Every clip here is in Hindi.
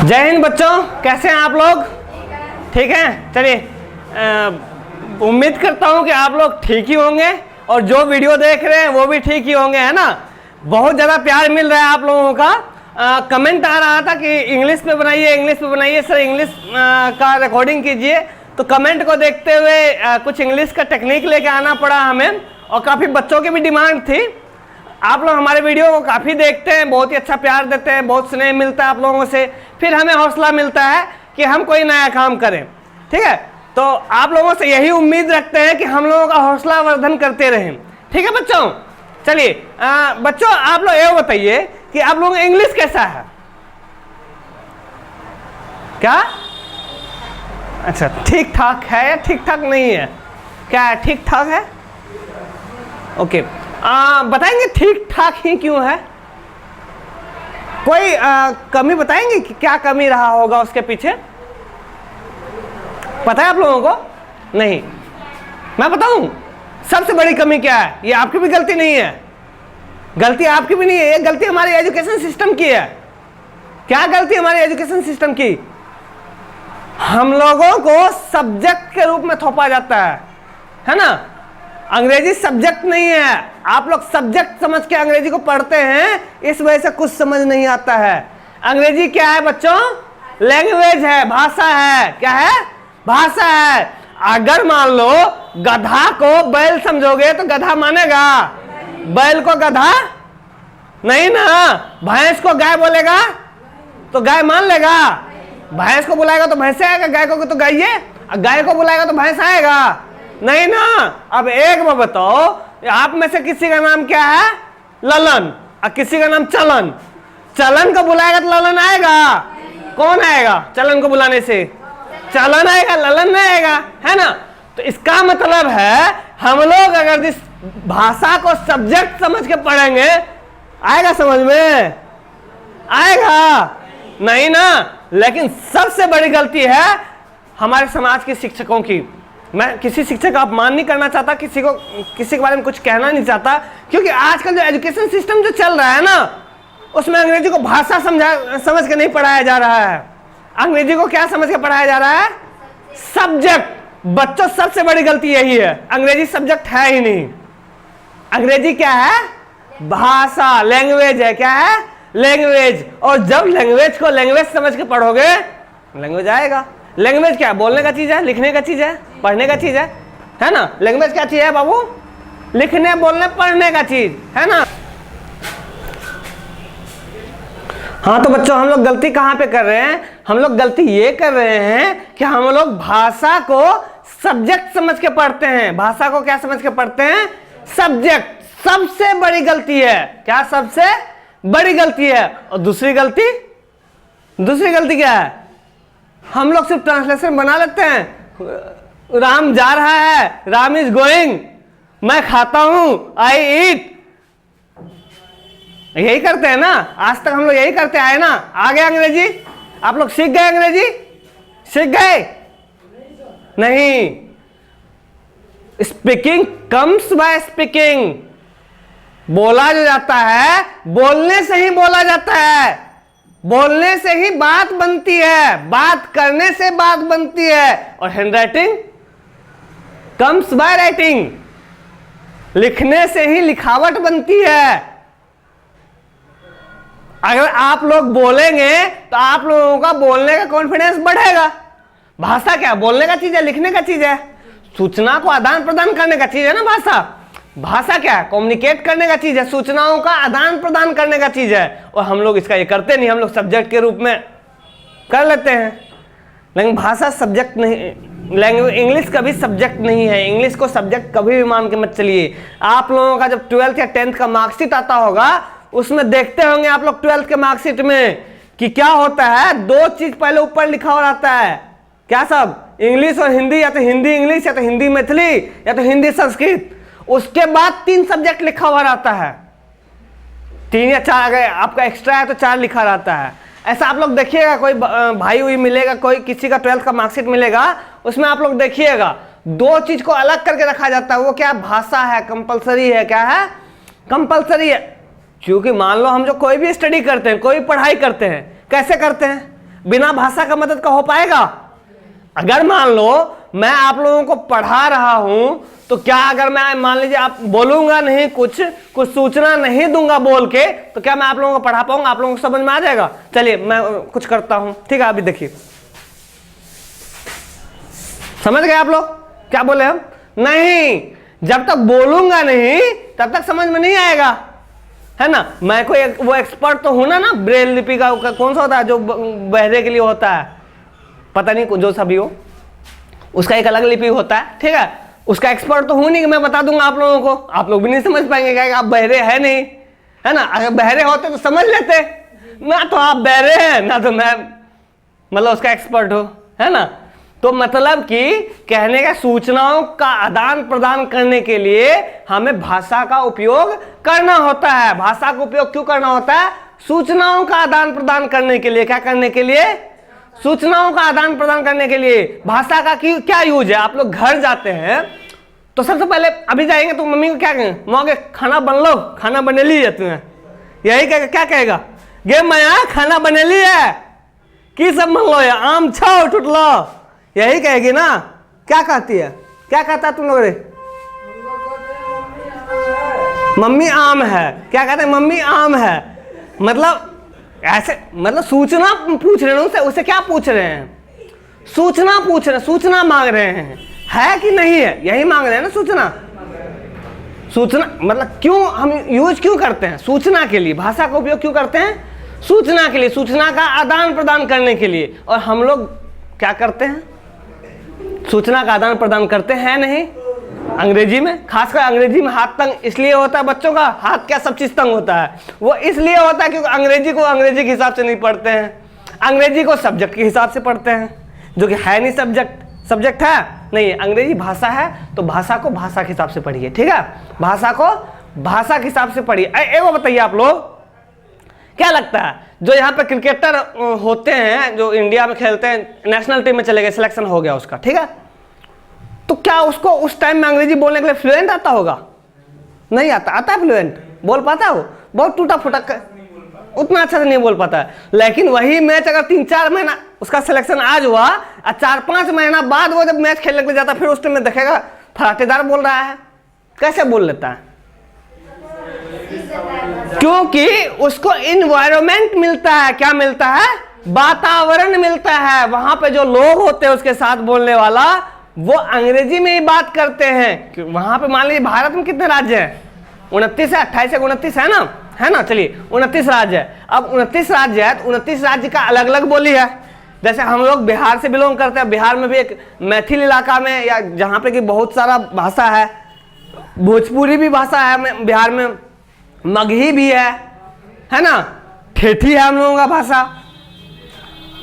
जय हिंद बच्चों, कैसे हैं आप लोग? ठीक हैं। चलिए, उम्मीद करता हूं कि आप लोग ठीक ही होंगे और जो वीडियो देख रहे हैं वो भी ठीक ही होंगे, है ना। बहुत ज़्यादा प्यार मिल रहा है आप लोगों का। कमेंट आ रहा था कि इंग्लिश में बनाइए, इंग्लिश में बनाइए सर, इंग्लिश का रिकॉर्डिंग कीजिए। तो कमेंट को देखते हुए कुछ इंग्लिश का टेक्निक लेके आना पड़ा हमें, और काफ़ी बच्चों की भी डिमांड थी। आप लोग हमारे वीडियो को काफ़ी देखते हैं, बहुत ही अच्छा प्यार देते हैं, बहुत स्नेह मिलता है आप लोगों से, फिर हमें हौसला मिलता है कि हम कोई नया काम करें। ठीक है, तो आप लोगों से यही उम्मीद रखते हैं कि हम लोगों का हौसला वर्धन करते रहें। ठीक है बच्चों, चलिए बच्चों आप लोग ये बताइए कि आप लोगों का इंग्लिश कैसा है? क्या अच्छा ठीक ठाक है या ठीक ठाक नहीं है? क्या ठीक ठाक है? ओके, बताएंगे ठीक ठाक ही क्यों है? कोई कमी बताएंगे कि क्या कमी रहा होगा उसके पीछे? पता है आप लोगों को? नहीं, मैं बताऊं सबसे बड़ी कमी क्या है? ये आपकी भी गलती नहीं है, गलती आपकी भी नहीं है, ये गलती हमारे एजुकेशन सिस्टम की है। क्या गलती हमारे एजुकेशन सिस्टम की? हम लोगों को सब्जेक्ट के रूप में थोपा जाता है ना। अंग्रेजी सब्जेक्ट नहीं है, आप लोग सब्जेक्ट समझ के अंग्रेजी को पढ़ते हैं, इस वजह से कुछ समझ नहीं आता है। अंग्रेजी क्या है बच्चों? लैंग्वेज है, भाषा है। क्या है? भाषा है। अगर मान लो गधा को बैल समझोगे तो गधा मानेगा? बैल को गधा नहीं ना। भैंस को गाय बोलेगा तो गाय मान लेगा? भैंस को बुलाएगा तो भैंस आएगा, गाय को तो गाइए, गाय को बुलाएगा तो भैंस आएगा? नहीं ना। अब एक बार बताओ, आप में से किसी का नाम क्या है? ललन, और किसी का नाम चलन। चलन को बुलाएगा तो ललन आएगा? कौन आएगा चलन को बुलाने से? चलन आएगा, ललन नहीं आएगा, है ना। तो इसका मतलब है हम लोग अगर इस भाषा को सब्जेक्ट समझ के पढ़ेंगे, आएगा समझ में? आएगा नहीं ना। लेकिन सबसे बड़ी गलती है हमारे समाज के शिक्षकों की। मैं किसी शिक्षक का अपमान नहीं करना चाहता, किसी के बारे में कुछ कहना नहीं चाहता, क्योंकि आजकल जो एजुकेशन सिस्टम जो चल रहा है ना, उसमें अंग्रेजी को भाषा समझ के नहीं पढ़ाया जा रहा है। अंग्रेजी को क्या समझ के पढ़ाया जा रहा है? सब्जेक्ट। बच्चों सबसे बड़ी गलती यही है, अंग्रेजी सब्जेक्ट है ही नहीं। अंग्रेजी क्या है? भाषा, लैंग्वेज है। क्या है? लैंग्वेज। और जब लैंग्वेज को लैंग्वेज समझ के पढ़ोगे, लैंग्वेज आएगा। लैंग्वेज क्या है? बोलने का चीज है, लिखने का चीज है, पढ़ने का चीज है ना। लैंग्वेज क्या चीज है बाबू? लिखने, बोलने, पढ़ने का चीज है ना। हाँ, तो बच्चों हम लोग गलती कहाँ पे कर रहे हैं? हम लोग गलती ये कर रहे हैं कि हम लोग भाषा को सब्जेक्ट समझ के पढ़ते हैं। भाषा को क्या समझ के पढ़ते हैं? सब्जेक्ट। सबसे बड़ी गलती है। क्या सबसे बड़ी गलती है? और दूसरी गलती क्या है? हम लोग सिर्फ ट्रांसलेशन बना लेते हैं। राम जा रहा है, राम इज गोइंग। मैं खाता हूं, आई ईट। यही करते हैं ना, आज तक हम लोग यही करते आए ना। आ गए अंग्रेजी? आप लोग सीख गए अंग्रेजी? सीख गए? नहीं। Speaking comes by speaking. बोला जो जाता है, बोलने से ही बोला जाता है। बोलने से ही बात बनती है, बात करने से बात बनती है। और hand writing comes by writing. लिखने से ही लिखावट बनती है। अगर आप लोग बोलेंगे तो आप लोगों का बोलने का कॉन्फिडेंस बढ़ेगा। भाषा क्या? बोलने का चीज है, लिखने का चीज है, सूचना को आदान प्रदान करने का चीज है ना भाषा। भाषा क्या है? कम्युनिकेट करने का चीज है, सूचनाओं का आदान प्रदान करने का चीज है। और हम लोग इसका ये करते नहीं, हम लोग सब्जेक्ट के रूप में कर लेते हैं। लेकिन भाषा सब्जेक्ट नहीं, लैंग्वेज इंग्लिश कभी सब्जेक्ट नहीं है। इंग्लिश को सब्जेक्ट कभी भी मान के मत चलिए। आप लोगों का जब 12th या 10th का मार्कशीट आता होगा, उसमें देखते होंगे आप लोग 12th के मार्कशीट में कि क्या होता है, दो चीज पहले ऊपर लिखा हुआ रहता है। क्या सब? इंग्लिश और हिंदी, या तो हिंदी इंग्लिश, या तो हिंदी मैथिली, या तो हिंदी संस्कृत। उसके बाद 3 सब्जेक्ट लिखा हुआ रहता है। 3 या 4, अगर आपका एक्स्ट्रा है तो 4 लिखा रहता है। ऐसा आप लोग देखिएगा, कोई भाई हुई मिलेगा, कोई किसी का 12th का मार्कशीट मिलेगा, उसमें आप लोग देखिएगा 2 चीज को अलग करके रखा जाता है। वो क्या? भाषा है, कंपलसरी है। क्या है? कंपलसरी है। क्योंकि मान लो हम जो कोई भी स्टडी करते हैं, कोई पढ़ाई करते हैं, कैसे करते हैं? बिना भाषा का मदद का हो पाएगा? अगर मान लो मैं आप लोगों को पढ़ा रहा हूं, तो क्या अगर मैं मान लीजिए आप बोलूंगा नहीं, कुछ सूचना नहीं दूंगा बोल के, तो क्या मैं आप लोगों को पढ़ा पाऊंगा? आप लोगों को समझ में आ जाएगा? चलिए मैं कुछ करता हूं, ठीक है? अभी देखिए, समझ गए आप लोग क्या बोले हम? नहीं, जब तक बोलूंगा नहीं तब तक समझ में नहीं आएगा, है ना? मैं कोई वो एक्सपर्ट तो हूं ना ब्रेल लिपि का कौन सा होता है जो बहरे के लिए होता है, पता नहीं जो सा भी हो, उसका एक अलग लिपि होता है, ठीक है? उसका एक्सपर्ट तो हूं नहीं कि मैं बता दूंगा आप लोगों को, आप लोग भी नहीं समझ पाएंगे, क्या आप बहरे हैं नहीं, है ना? अगर बहरे होते तो समझ लेते ना, तो आप बहरे हैं ना, तो मैं मतलब उसका एक्सपर्ट हो, है ना? तो मतलब कि कहने का सूचनाओं का आदान प्रदान करने के लिए हमें भाषा का उपयोग करना होता है। भाषा का उपयोग क्यों करना होता है? सूचनाओं का आदान प्रदान करने के लिए। क्या करने के लिए? सूचनाओं का आदान प्रदान करने के लिए। भाषा का क्या यूज है? आप लोग घर जाते हैं तो सबसे पहले अभी जाएंगे तो मम्मी को क्या कहेंगे? मौके खाना बन लो, खाना बने ली है तुम्हें, यही कहेगा? क्या कहेगा? गे माया खाना बने ली है कि सब मन लो, आम छाओ टूट लो, यही कहेगी ना? क्या कहती है? क्या कहता है तुम लोग? मम्मी आम है। क्या कहते हैं? मम्मी आम है। मतलब ऐसे, मतलब सूचना पूछ रहे हैं उसे क्या पूछ रहे हैं? सूचना पूछ रहे हैं, सूचना मांग रहे हैं, है कि नहीं है, यही मांग रहे हैं ना सूचना। सूचना मतलब क्यों हम यूज क्यों करते हैं? सूचना के लिए। भाषा का उपयोग क्यों करते हैं? सूचना के लिए, सूचना का आदान प्रदान करने के लिए। और हम लोग क्या करते हैं? सूचना का आदान प्रदान करते हैं नहीं। अंग्रेजी में, खासकर अंग्रेजी में हाथ तंग इसलिए होता है बच्चों का। हाथ क्या, सब चीज तंग होता है। वो इसलिए होता है क्योंकि अंग्रेजी को अंग्रेजी के हिसाब से नहीं पढ़ते हैं, अंग्रेजी को सब्जेक्ट के हिसाब से पढ़ते हैं, जो कि है नहीं सब्जेक्ट। सब्जेक्ट है नहीं, अंग्रेजी भाषा है, तो भाषा को भाषा के हिसाब से पढ़िए, ठीक है? भाषा को भाषा के हिसाब से पढ़िए। एक बात बताइए, आप लोग क्या लगता है जो यहाँ पे क्रिकेटर होते हैं, जो इंडिया में खेलते हैं, नेशनल टीम में चले गए, सिलेक्शन हो गया उसका, ठीक है? तो क्या उसको उस टाइम में अंग्रेजी बोलने के लिए फ्लुएंट आता होगा? नहीं आता। आता है फ्लुएंट? बोल पाता हो? बहुत टूटा फूटा, उतना अच्छा से नहीं बोल पाता है। लेकिन वही मैच अगर 3-4 महीना, उसका सिलेक्शन आज हुआ और 4-5 महीना बाद वो जब मैच खेलने के लिए जाता, फिर उस टाइम में देखेगा फराटेदार बोल रहा है। कैसे बोल लेता है? क्योंकि उसको इन्वायरमेंट मिलता है। क्या मिलता है? वातावरण मिलता है। वहां पे जो लोग होते हैं उसके साथ बोलने वाला, वो अंग्रेजी में ही बात करते हैं। वहां पे मान लीजिए भारत में कितने राज्य हैं? 29 है, 28 से 29 है ना, है ना? चलिए 29 राज्य है। अब 29 राज्य है तो 29 राज्य का अलग अलग बोली है। जैसे हम लोग बिहार से बिलोंग करते हैं, बिहार में भी एक मैथिल इलाका में, या जहाँ पे कि बहुत सारा भाषा है, भोजपुरी भी भाषा है बिहार में, मगही भी है ना? ठेठी है हम लोगों का भाषा।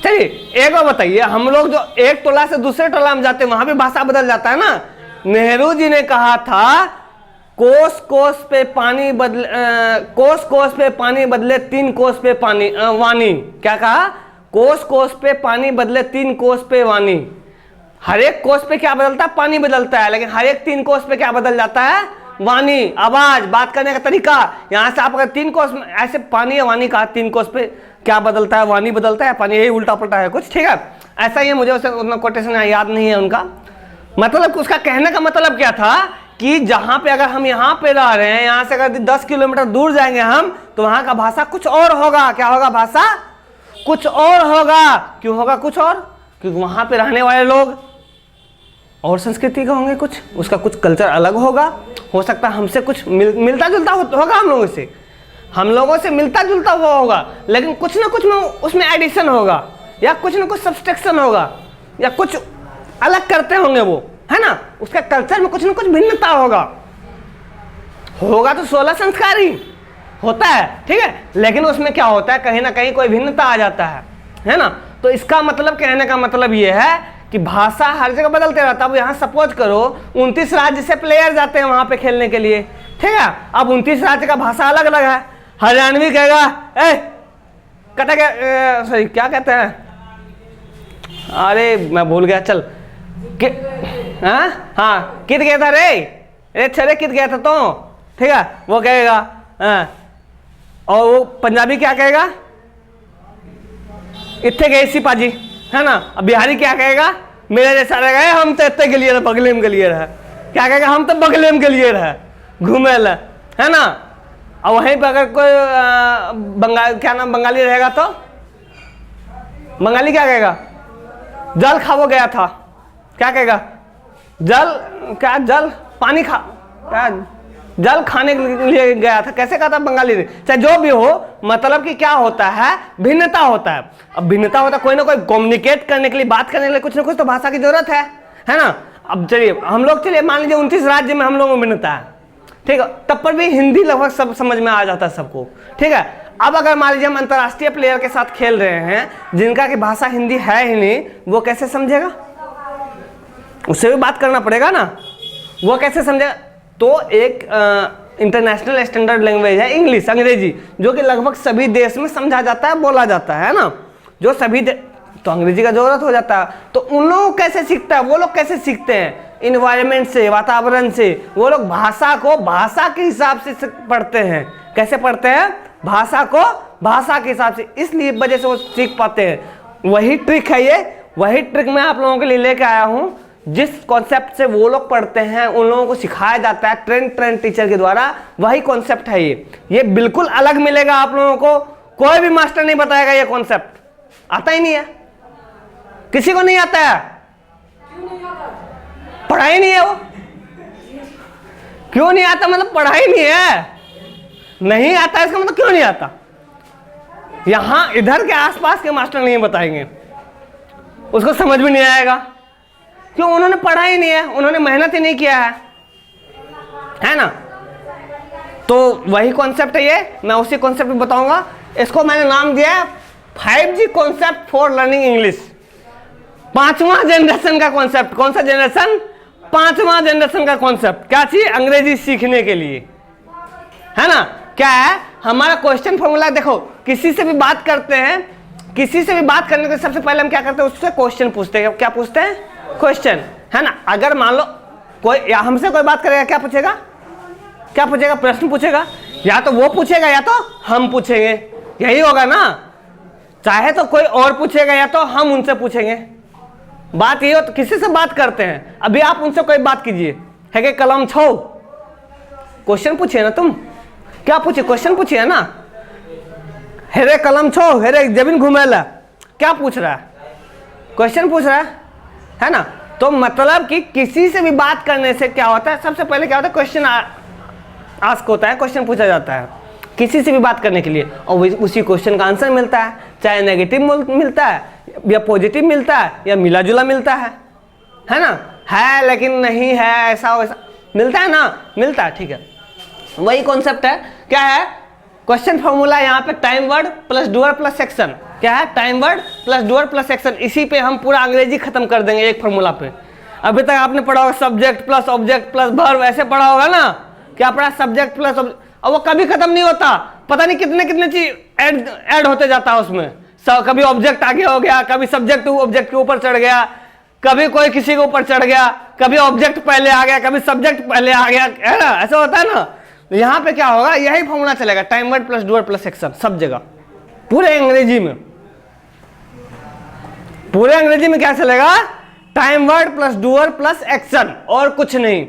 चलिए एक बार बताइए, हम लोग जो एक टोला से दूसरे टोला में जाते हैं वहां भी भाषा बदल जाता है ना? नेहरू जी ने कहा था कोस कोस पे पानी बदले, कोस कोस पे पानी बदले 3 कोस पे पानी वानी। क्या कहा? कोस कोस पे पानी बदले 3 कोस पे वानी। हर एक कोस पे क्या बदलता है? पानी बदलता है। लेकिन हर एक 3 कोस पे क्या बदल जाता है? वानी। आवाज, बात करने का तरीका। यहां से आप अगर 3 कोस में ऐसे पानी या वानी कहा, 3 कोस पे क्या बदलता है? वानी बदलता है, पानी, यही उल्टा पुल्टा है कुछ, ठीक है? ऐसा ही है, मुझे उसे उतना कोटेशन याद नहीं है उनका। मतलब उसका कहने का मतलब क्या था कि जहां पे अगर हम यहाँ पे रह रहे हैं, यहाँ से अगर 10 किलोमीटर दूर जाएंगे हम, तो वहां का भाषा कुछ और होगा। क्या होगा? भाषा कुछ और होगा। क्यों होगा कुछ और? क्योंकि वहां पे रहने वाले लोग और संस्कृति का होंगे, कुछ उसका कुछ कल्चर अलग होगा। हो सकता है हमसे कुछ मिलता जुलता होगा, हम लोगों से मिलता जुलता हुआ होगा, लेकिन कुछ ना कुछ में उसमें एडिशन होगा, या कुछ ना कुछ सब्सट्रैक्शन होगा, या कुछ अलग करते होंगे वो, है ना? उसका कल्चर में कुछ ना कुछ भिन्नता होगा तो 16 संस्कार ही होता है, ठीक है? लेकिन उसमें क्या होता है, कहीं ना कहीं कोई भिन्नता आ जाता है ना? तो इसका मतलब, कहने का मतलब ये है कि भाषा हर जगह बदलते रहता है। अब यहाँ सपोज करो 29 राज्य से प्लेयर जाते हैं वहां पे खेलने के लिए, ठीक है? अब 29 राज्य का भाषा अलग अलग है। हरियाणवी कहेगा कहता क्या, सॉरी क्या कहते हैं, अरे मैं भूल गया, चल हाँ कित गया था रे छरे कित गया था तो, ठीक है? वो कहेगा और वो पंजाबी क्या कहेगा? इतने गए सिपाजी, है ना। अब बिहारी क्या कहेगा, मेरे जैसा रहेगा, हम तो इतने गलियर बगले में गलियर है, क्या कहेगा, हम तो बगले में गलियर है घूमे ला, है ना। और वहीं पर अगर कोई क्या नाम बंगाली रहेगा तो बंगाली क्या कहेगा, जल खावो गया था, क्या कहेगा, जल पानी खा, क्या जल खाने के लिए गया था, कैसे कहा था बंगाली ने। चाहे जो भी हो, मतलब कि क्या होता है, भिन्नता होता है। अब भिन्नता होता है, कोई ना कोई कम्युनिकेट करने के लिए, बात करने के लिए कुछ ना कुछ तो भाषा की जरूरत है ना। अब चलिए हम लोग, चलिए मान लीजिए 29 राज्य में हम लोगों में भिन्नता है, ठीक है, तब पर भी हिंदी लगभग सब समझ में आ जाता है सबको, ठीक है। अब अगर मान लीजिए हम अंतर्राष्ट्रीय प्लेयर के साथ खेल रहे हैं जिनका की भाषा हिंदी है ही नहीं, वो कैसे समझेगा, उससे भी बात करना पड़ेगा ना, वो कैसे समझेगा। तो एक इंटरनेशनल स्टैंडर्ड लैंग्वेज है इंग्लिश, अंग्रेजी, जो कि लगभग सभी देश में समझा जाता है, बोला जाता है ना, जो सभी तो अंग्रेजी का जरूरत हो जाता है। तो उन लोगों कैसे सीखता है, वो लोग कैसे सीखते हैं, इन्वायरमेंट से, वातावरण से। वो लोग भाषा को भाषा के हिसाब से पढ़ते हैं। कैसे पढ़ते हैं, भाषा को भाषा के हिसाब से, इसलिए वजह से वो सीख पाते हैं। वही ट्रिक है ये, वही ट्रिक मैं आप लोगों के लिए लेकर आया हूं। जिस कॉन्सेप्ट से वो लोग पढ़ते हैं, उन लोगों को सिखाया जाता है ट्रेंड टीचर के द्वारा, वही कॉन्सेप्ट है ये बिल्कुल अलग मिलेगा आप लोगों को। कोई भी मास्टर नहीं बताएगा ये कॉन्सेप्ट, आता ही नहीं है, किसी को नहीं आता है, पढ़ाई नहीं है वो। क्यों नहीं आता, मतलब पढ़ाई नहीं है, नहीं आता है इसका मतलब क्यों नहीं आता। यहां इधर के आसपास के मास्टर नहीं बताएंगे, उसको समझ में नहीं आएगा, क्यों, उन्होंने पढ़ा ही नहीं है, उन्होंने मेहनत ही नहीं किया है ना। तो वही कॉन्सेप्ट है ये, मैं उसी कॉन्सेप्ट में बताऊंगा। इसको मैंने नाम दिया है 5G concept for learning English, 5वां जनरेशन का कॉन्सेप्ट। कौन सा जनरेशन, 5वां जनरेशन का कॉन्सेप्ट। क्या चाहिए, अंग्रेजी सीखने के लिए, है ना। क्या है हमारा क्वेश्चन फॉर्मूला, देखो किसी से भी बात करते हैं, किसी से भी बात करने के सबसे पहले हम क्या करते हैं, उससे क्वेश्चन पूछते हैं। क्या पूछते हैं, क्वेश्चन, है ना। अगर मान लो कोई या हमसे कोई बात करेगा, क्या पूछेगा, क्या पूछेगा, प्रश्न पूछेगा, या तो वो पूछेगा या तो हम पूछेंगे, यही होगा ना। चाहे तो कोई और पूछेगा या तो हम उनसे पूछेंगे। बात ये हो, तो किसी से बात करते हैं, अभी आप उनसे कोई बात कीजिए, है कि कलम छो, क्वेश्चन पूछिए ना, तुम क्या पूछिए, क्वेश्चन पूछिए ना। हेरे कलम छो, हेरे जमीन घुमेला, क्या पूछ रहा है, क्वेश्चन पूछ रहा है ना। तो मतलब कि किसी से भी बात करने से क्या होता है, सबसे पहले क्या होता है, क्वेश्चन आस्क होता है, क्वेश्चन पूछा जाता है किसी से भी बात करने के लिए, और उसी क्वेश्चन का आंसर मिलता है। चाहे नेगेटिव मिलता है या पॉजिटिव मिलता है या मिला जुला मिलता है ना, है लेकिन नहीं है, ऐसा वैसा मिलता है ना, मिलता है, ठीक है। वही कॉन्सेप्ट है, क्या है, क्वेश्चन फॉर्मूला यहाँ पे time word plus doer plus section. क्या है, time word plus doer plus section. इसी पे हम पूरा अंग्रेजी खत्म कर देंगे एक फॉर्मूला पे। अभी तक आपने पढ़ा होगा subject plus object plus verb, ऐसे पढ़ा होगा ना, क्या पढ़ा, सब्जेक्ट प्लस ऑब्जेक्ट, और वो कभी खत्म नहीं होता, पता नहीं कितने कितने चीज ऐड होते जाता है उसमें। कभी ऑब्जेक्ट आगे हो गया, कभी सब्जेक्ट ऑब्जेक्ट के ऊपर चढ़ गया, कभी कोई किसी के ऊपर चढ़ गया, कभी ऑब्जेक्ट पहले आ गया, कभी सब्जेक्ट पहले आ गया, है ना, ऐसा होता है ना। यहाँ पे क्या होगा, यही फॉर्मूला चलेगा, time word plus doer plus section, सब जगह, पूरे अंग्रेजी में। पूरे अंग्रेजी में क्या चलेगा, time word plus doer plus action, और कुछ नहीं।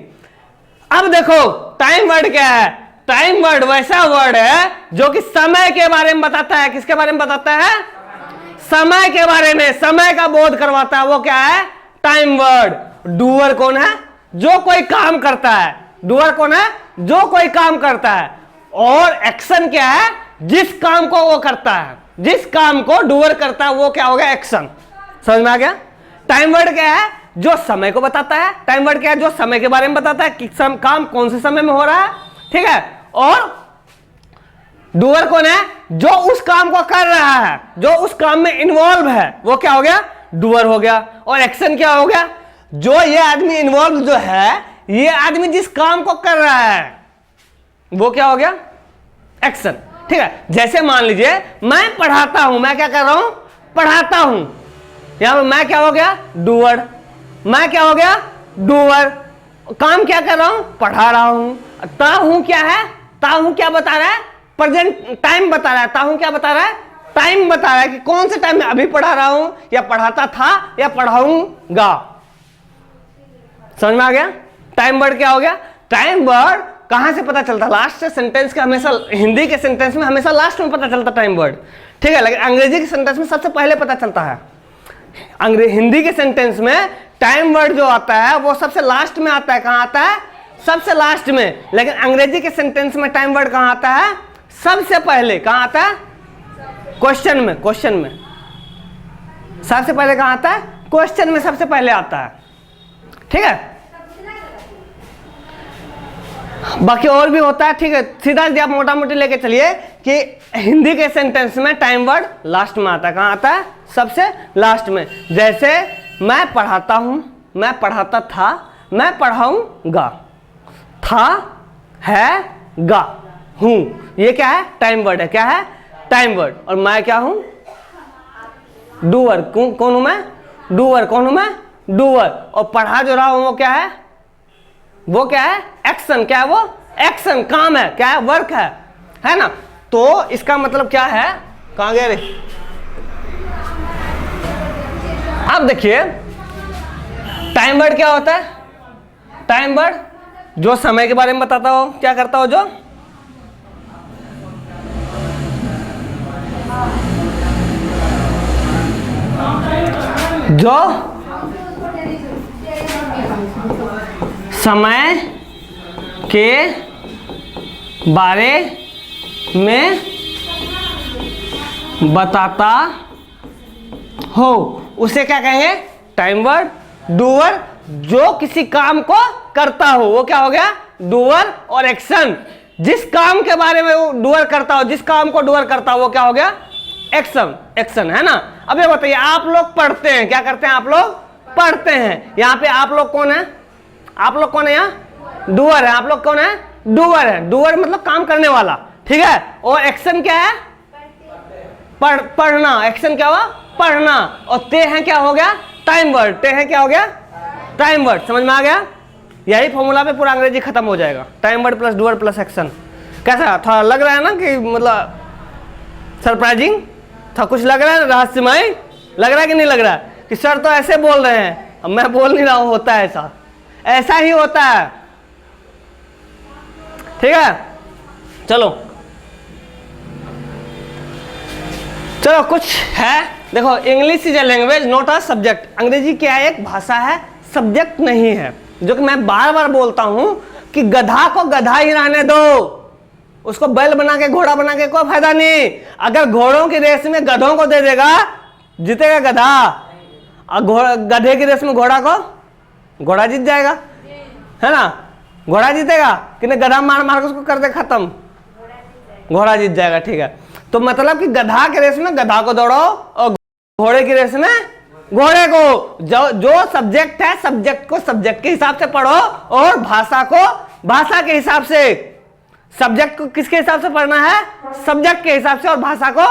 अब देखो टाइम वर्ड क्या है, टाइम वर्ड वैसा वर्ड है जो कि समय के बारे में बताता है। किसके बारे में बताता है, समय के बारे में, समय का बोध करवाता है, वो क्या है, टाइम वर्ड। डूअर कौन है, जो कोई काम करता है, डूअर कौन है, जो कोई काम करता है। और एक्शन क्या है, जिस काम को वो करता है, जिस काम को डूअर करता है वो क्या हो गया, एक्शन। समझ में आ गया। टाइम वर्ड क्या है, जो समय को बताता है, टाइम वर्ड क्या है, जो समय के बारे में बताता है कि काम कौन से समय में हो रहा है, ठीक है। और डूअर कौन है, जो उस काम को कर रहा है, जो उस काम में इन्वॉल्व है, वो क्या हो गया, डूअर हो गया। और एक्शन क्या हो गया, जो ये आदमी इन्वॉल्व जो है, ये आदमी जिस काम को कर रहा है वो क्या हो गया, एक्शन, ठीक है। जैसे मान लीजिए मैं पढ़ाता हूं, मैं क्या कर रहा हूं, पढ़ाता हूं, यहां पर मैं क्या हो गया, डूअर, मैं क्या हो गया, डूअर। काम क्या कर रहा हूं, पढ़ा रहा हूं। ताहू क्या है, ताहू क्या बता रहा है, प्रेजेंट टाइम बता रहा है। ताहू क्या बता रहा है, टाइम बता रहा है कि कौन से टाइम में अभी पढ़ा रहा हूं या पढ़ाता था या पढ़ाऊंगा। समझ में आ गया? टाइम वर्ड क्या हो गया? टाइम वर्ड कहां से पता चलता है? लास्ट से सेंटेंस के हमेशा, हिंदी के सेंटेंस में हमेशा लास्ट में पता चलता टाइम वर्ड, ठीक है, लेकिन अंग्रेजी के सेंटेंस में सबसे पहले पता चलता है। हिंदी के सेंटेंस में टाइम वर्ड जो आता है वो सबसे लास्ट में आता है। कहां आता है? सबसे लास्ट में। लेकिन अंग्रेजी के सेंटेंस में टाइम वर्ड कहां आता है? सबसे पहले। कहां आता है? क्वेश्चन में। क्वेश्चन में सबसे पहले कहां आता है? क्वेश्चन में सबसे पहले आता है, ठीक है। बाकी और भी होता है, ठीक है। सीधा आप मोटा मोटी लेके चलिए कि हिंदी के सेंटेंस में टाइम वर्ड लास्ट में आता है। कहां आता है? सबसे लास्ट में। जैसे मैं पढ़ाता हूं, मैं पढ़ाता था, मैं पढ़ाऊंगा। था, है, गा, हूं, ये क्या है? टाइम वर्ड है। क्या है? Time word. और मैं क्या हूं? डूअर। कौन हूं मैं? डूअर। कौन हूं मैं? डूअर। और पढ़ा जो रहा हूं वो क्या है? वो क्या है? एक्शन। क्या है वो? एक्शन, काम है। क्या है? वर्क है ना। तो इसका मतलब क्या है? कहां गए रे? अब देखिए टाइम वर्ड क्या होता है? टाइम वर्ड जो समय के बारे में बताता हो, क्या करता हो, जो समय के बारे में बताता हो उसे क्या कहेंगे? Time word. डूअर जो किसी काम को करता हो वो क्या हो गया? डूअर। और एक्शन जिस काम के बारे में वो डूअर करता हो, जिस काम को डूअर करता हो वो क्या हो गया? एक्शन। एक्शन, है ना। अब ये बताइए, आप लोग पढ़ते हैं, क्या करते हैं? आप लोग पढ़ते हैं। यहाँ पे आप लोग कौन है? आप लोग कौन है? यहाँ डूअर है। आप लोग कौन है? डूअर है। डूअर मतलब काम करने वाला, ठीक है। और एक्शन क्या है? पढ़ना। एक्शन क्या हुआ? पढ़ना। और ते हैं क्या हो गया? Time word. ते हैं क्या हो गया? Time word. समझ में आ गया? यही फॉर्मूला पे पूरा अंग्रेजी खत्म हो जाएगा। Time word plus doer plus action. कैसा थोड़ा लग रहा है ना कि मतलब सरप्राइजिंग था? कुछ लग रहा है रहस्यमय? लग रहा है कि नहीं लग रहा है कि सर तो ऐसे बोल रहे हैं? अब मैं बोल नहीं रहा हूं, होता है ऐसा, ऐसा ही होता है, ठीक है। चलो चलो कुछ है। देखो, English is a language not a subject. अंग्रेजी क्या है? एक भाषा है, सब्जेक्ट नहीं है। जो कि मैं बार बार बोलता हूं कि गधा को गधा ही रहने दो, उसको बैल बना के, घोड़ा बना के कोई फायदा नहीं। अगर घोड़ों की रेस में गधों को दे देगा, जीतेगा गधा, और गधे की रेस में घोड़ा को, घोड़ा जीत जाएगा, है ना। घोड़ा जीतेगा कि नहीं? गधा मार मार के उसको कर दे खत्म, घोड़ा जीत जाएगा, ठीक है। तो मतलब कि गधा के रेस में गधा को दौड़ो और घोड़े की रेस में घोड़े को। जो सब्जेक्ट है, सब्जेक्ट को सब्जेक्ट के हिसाब से पढ़ो और भाषा को भाषा के हिसाब से। सब्जेक्ट को किसके हिसाब से पढ़ना है? सब्जेक्ट के हिसाब से। और भाषा को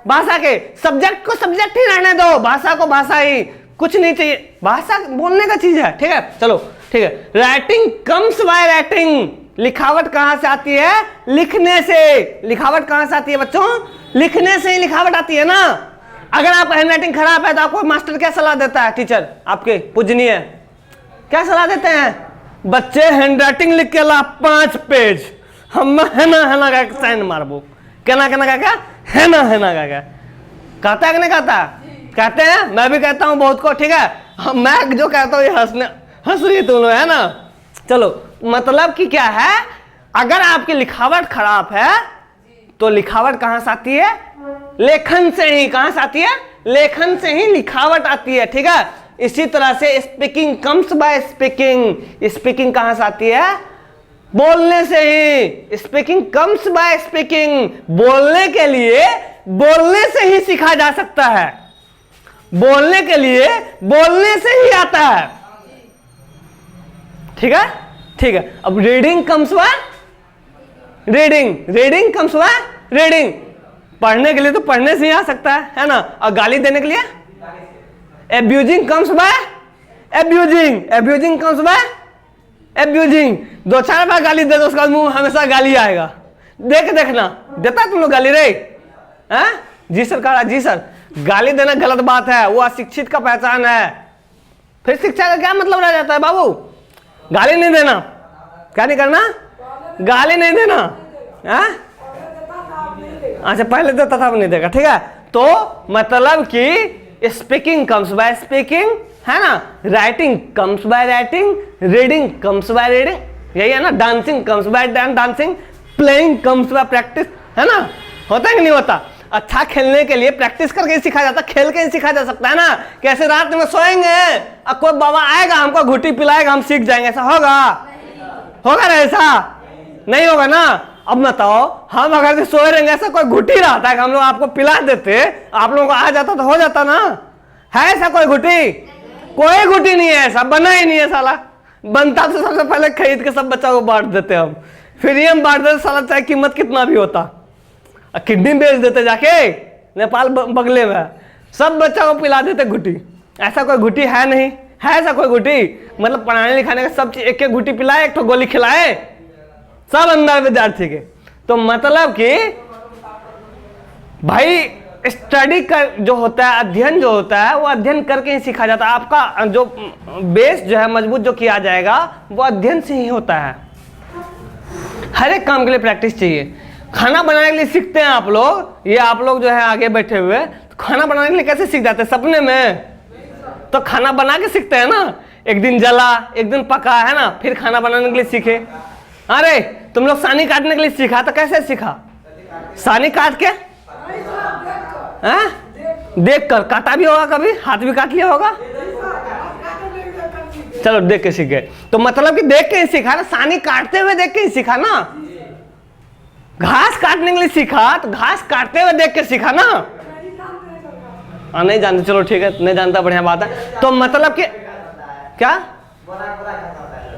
भाषा के। सब्जेक्ट को सब्जेक्ट ही रहने दो, भाषा को भाषा ही, कुछ नहीं चाहिए। भाषा बोलने का चीज है, ठीक है। चलो ठीक है। Writing comes by writing. लिखावट कहां से आती है? लिखने से। लिखावट कहां से आती है बच्चों? लिखने से ही लिखावट आती है ना। अगर आप हैंडराइटिंग खराब है तो आपको मास्टर क्या सलाह देता है? टीचर आपके पूजनीय क्या सलाह देते हैं? बच्चे हैंडराइटिंग लिख के ला 5 पेज, हम है ना का साइन मारबो। कहना क्या है ना का कहता है कि नहीं कहता? कहते हैं, मैं भी कहता हूं बहुत को, ठीक है। मैं जो कहता हूँ हंस रही तुम लोग, है ना। चलो, मतलब कि क्या है? अगर आपकी लिखावट खराब है तो लिखावट कहां से आती है? लेखन से ही। कहां से आती है? लेखन से ही लिखावट आती है, ठीक है। इसी तरह से speaking comes by speaking. Speaking कहां से आती है? बोलने से ही। Speaking comes by speaking. बोलने के लिए बोलने से ही सीखा जा सकता है। बोलने के लिए बोलने से ही आता है, ठीक है, ठीक है। अब reading comes by reading. Reading comes by reading. पढ़ने के लिए तो पढ़ने से ही आ सकता है ना। और गाली देने के लिए abusing comes by abusing. Abusing comes by abusing. 2-4 बार गाली दे दो, उसका मुंह हमेशा गाली आएगा। देखना, देता तुम लोग गाली रे? हैं? जी सर कह रहा, जी सर गाली देना गलत बात है, वो अशिक्षित का पहचान है। फिर शिक्षा का क्या मतलब रह जाता है बाबू? गाली नहीं देना, क्या नहीं करना, गाली नहीं देना। अच्छा पहले देता था अब नहीं देगा, ठीक है। तो मतलब कि स्पीकिंग कम्स बाय स्पीकिंग, है ना, writing comes by writing, reading comes by reading, यही है ना, dancing comes by dancing, playing comes by practice, है ना। होता है कि नहीं होता? अच्छा खेलने के लिए प्रैक्टिस करके सीखा जाता, खेल के सीखा जा सकता है ना। कैसे रात में सोएंगे अब कोई बाबा आएगा हमको घुट्टी पिलाएगा हम सीख जाएंगे, ऐसा होगा? होगा ना? ऐसा नहीं होगा ना। अब बताओ हम अगर सोए रहेंगे, ऐसा कोई घुट्टी रहता है कि हम लोग आपको पिला देते, आप लोगों को आ जाता तो हो जाता ना। है ऐसा कोई घुट्टी? कोई घुट्टी नहीं है, ऐसा बना ही नहीं है साला। बनता तो सबसे पहले खरीद के सब बच्चा को बांट देते हम, फिर हम बांट देते साला, चाहे कीमत कितना भी होता। किडनी बेच देते जाके नेपाल बगले में, सब बच्चा को पिला देते घुट्टी। ऐसा कोई घुट्टी है नहीं, है ऐसा कोई घुट्टी? मतलब पढ़ाने लिखाने का सब चीज एक एक घुट्टी पिलाए, एक तो गोली खिलाए, सब अंदर विद्यार्थी के। तो मतलब कि भाई स्टडी कर जो होता है, अध्ययन जो होता है, वो अध्ययन करके ही सीखा जाता है। आपका जो बेस जो है मजबूत जो किया जाएगा वो अध्ययन से ही होता है। हर एक काम के लिए प्रैक्टिस चाहिए। खाना बनाने के लिए सीखते हैं आप लोग, ये आप लोग जो है आगे बैठे हुए, तो खाना बनाने के लिए कैसे सीख जाते हैं? सपने में तो खाना बना के सीखते हैं ना। एक दिन जला, एक दिन पका, है ना, फिर खाना बनाने के लिए सीखे। अरे तुम लोग सानी काटने के लिए सीखा, तो कैसे सीखा? सानी काट के देख कर काटा भी होगा, कभी हाथ भी काट लिया होगा। चलो देख के सीख गए, तो मतलब कि देख के ही सीखा ना, सानी काटते हुए देख के ही सीखा ना। घास काटने के लिए सीखा तो घास काटते हुए देख के सीखा ना। नहीं जानते, चलो ठीक है, नहीं जानता, बढ़िया बात है। तो मतलब कि क्या,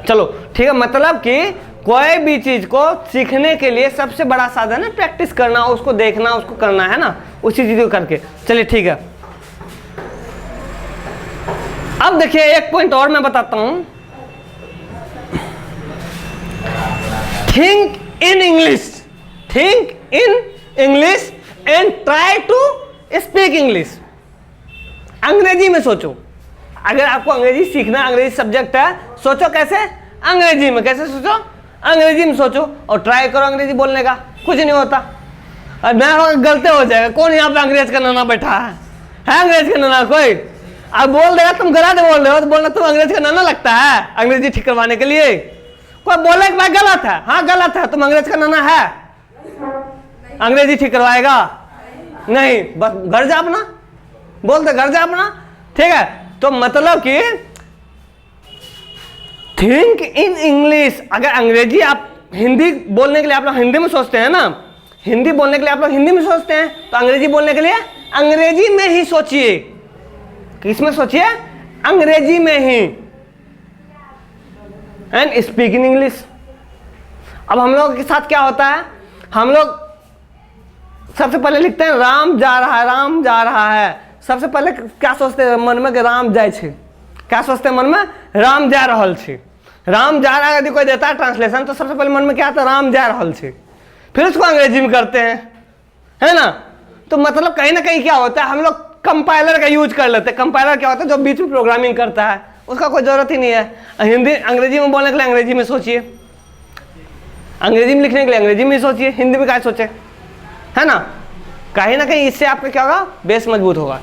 चलो ठीक है, मतलब कि कोई भी चीज को सीखने के लिए सबसे बड़ा साधन है प्रैक्टिस करना, उसको देखना, उसको करना, है ना, उसी चीज को करके। चलिए ठीक है, अब देखिए एक पॉइंट और मैं बताता हूं। Think in English, think in English and try to speak English. Angrezi में सोचो। अगर आपको अंग्रेजी सीखना, अंग्रेजी सब्जेक्ट है, सोचो कैसे? अंग्रेजी में। कैसे सोचो? अंग्रेजी में सोचो और ट्राई करो अंग्रेजी बोलने का। कुछ नहीं होता, और ना होगा गलती हो जाएगा। कौन यहाँ पे अंग्रेज का नाना बैठा है अंग्रेज का नाना कोई? अब बोल देगा तुम गलत बोल रहे हो, तो बोलना तुम अंग्रेज का नाना लगता है अंग्रेजी ठीक करवाने के लिए। कोई बोले कि भाई गलत है, हाँ गलत है, तुम अंग्रेज का नाना है, अंग्रेजी ठीक करवाएगा? नहीं, बस घर जा अपना, बोलते घर जा अपना, ठीक है। तो मतलब कि थिंक इन इंग्लिश। अगर अंग्रेजी आप हिंदी बोलने के लिए आप लोग हिंदी में सोचते हैं ना, हिंदी बोलने के लिए आप लोग हिंदी में सोचते हैं, तो अंग्रेजी बोलने के लिए अंग्रेजी में ही सोचिए। किसमें सोचिए? अंग्रेजी में ही। And speak in English. अब हम लोगों के साथ क्या होता है, हम लोग सबसे पहले लिखते हैं राम जा रहा है, राम जा रहा है। सबसे पहले क्या सोचते हैं मन में कि राम जाए छे? क्या सोचते हैं मन में? राम जा रहल छे। राम जा रहा है यदि कोई देता है ट्रांसलेशन, तो सबसे पहले मन में क्या आता है? राम जा रहल छे। फिर उसको अंग्रेजी में करते हैं, है ना। तो मतलब कहीं ना कहीं क्या होता है, हम लोग कंपाइलर का यूज कर लेते हैं। कंपाइलर क्या होता है? जो बीच में प्रोग्रामिंग करता है, उसका कोई जरूरत ही नहीं है। हिंदी अंग्रेजी में बोलने के लिए अंग्रेजी में सोचिए, अंग्रेजी में लिखने के लिए अंग्रेजी में सोचिए, हिंदी में क्या सोचे, है ना। कहीं ना कहीं इससे आपका क्या होगा? बेस मजबूत होगा।